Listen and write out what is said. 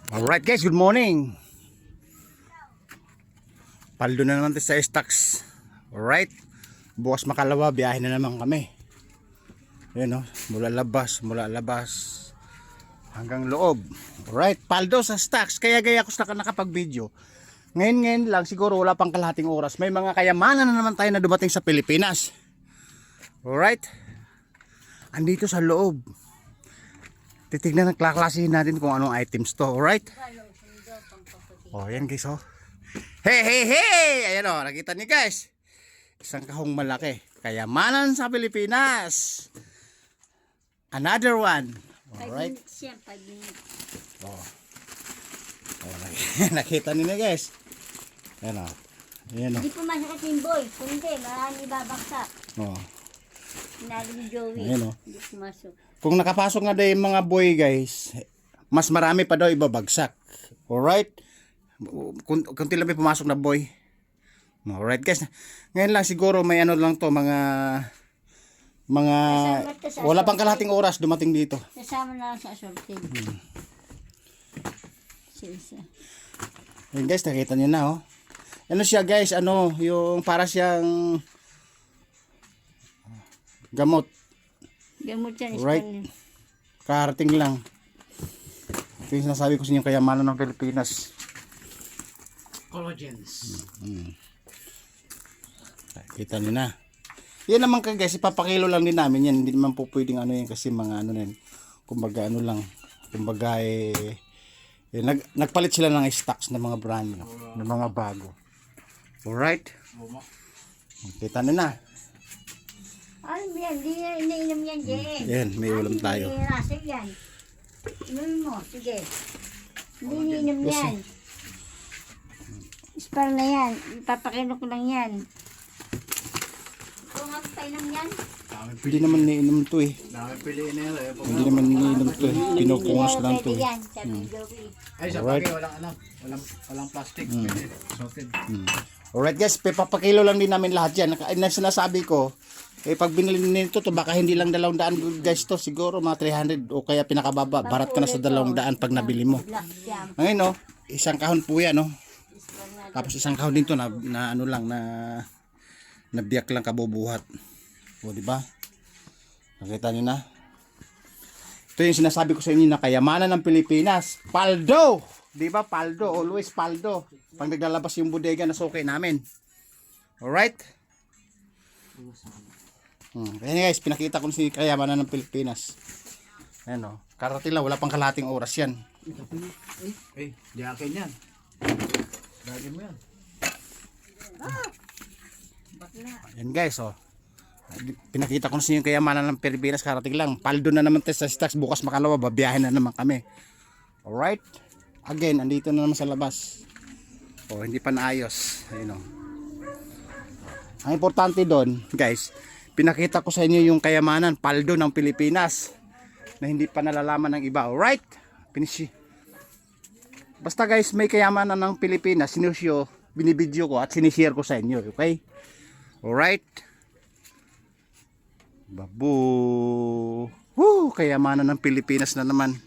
Alright guys, good morning. Paldo na naman tayo sa stocks. Alright, bukas makalawa, biyahe na naman kami. Ayan o, mula labas hanggang loob. Alright, paldo sa stocks. Kaya ako sa nakapag-video. Ngayon lang, siguro wala pang kalahating oras. May mga kayamanan na naman tayo na dumating sa Pilipinas. Alright, andito sa loob. Titignan, klasihin natin kung anong items to. Alright. Oh, yan guys, oh. Hey! Ayan, oh, nakita niyo guys. Isang kahong malaki. Kayamanan sa Pilipinas. Another one. Alright. 5 minutes. Oh. Nakita niyo guys. Ayan, oh. Ayan, oh. Hindi pumasok yung boy. Kundi, marami babaksak. Oh. Sinali ni Joey. Ayan, oh. Hindi pumasok. Kung nakapasok nga daw yung mga boy guys, mas marami pa daw ibabagsak. Alright? Kunti lang may pumasok na boy. Alright guys. Ngayon lang siguro may ano lang to, mga wala pang kalahating oras dumating dito. Kasama na lang sa assorted. Isa. Ayan guys, nakita niyo na oh. Ano siya guys, ano, yung para siyang gamot. Gamot yan. Right. Karating lang. Ito yung sinasabi ko sa inyo, kayamanan ng Pilipinas. Collagens. Kita nyo na. Yan naman guys, ipapakilo lang din namin yan. Hindi naman po pwedeng ano yan kasi mga ano yan. Kumbaga ano lang. Kumbaga nagpalit sila ng stocks ng mga brand nyo. Ng mga bago. Alright. Kita nyo na. Ano yan? Hindi na inainom yan, Jen. Yan, may ulam tayo. Hindi rasig yan. Inumin mo, sige. Hindi iniinom yan. Spar na yan. Ipapakino ko lang yan. Kung ako painom yan. Hindi naman niinom to eh. Dami piliin na yan. Hindi naman niinom to eh. Pinupungos lang to eh. Yan, sabi ni Joey. Ay, sa bagay, walang ano. Walang plastic. Sorted. Alright guys, papakilo lang din namin lahat yan. Na sinasabi ko, pag binili nito to baka hindi lang 200 guys to, siguro mga 300 o kaya pinakababa, barat ka na sa 200 pag nabili mo. Ngayon oh, isang kahon po yan oh. Tapos isang kahon din to na ano lang na biyak lang kabubuhat. O di ba? Nakita niyo na? Ito yung sinasabi ko sa inyo na kayamanan ng Pilipinas. Paldo! Di ba? Paldo, always paldo. Pag naglalabas yung bodega na suki namin. Alright? Ayan guys, pinakita ko si kayamanan ng Pilipinas. Ayan o, karating lang, wala pang kalahating oras yan. Di akin yan. Lagyan mo yan. Ayan guys o, pinakita ko sa inyo yung kayamanan ng Pilipinas, karating lang. Paldo na naman tayo sa stocks, bukas makalawa, babiyahin na naman kami. Alright? Again, andito na naman sa labas. O, hindi pa naayos. Ayan o. Ang importante doon, guys, pinakita ko sa inyo yung kayamanan, paldo ng Pilipinas na hindi pa nalalaman ng iba. Alright? Basta guys, may kayamanan ng Pilipinas, binibidyo ko at sinishare ko sa inyo. Okay? Alright? Babu! Woo! Kayamanan ng Pilipinas na naman.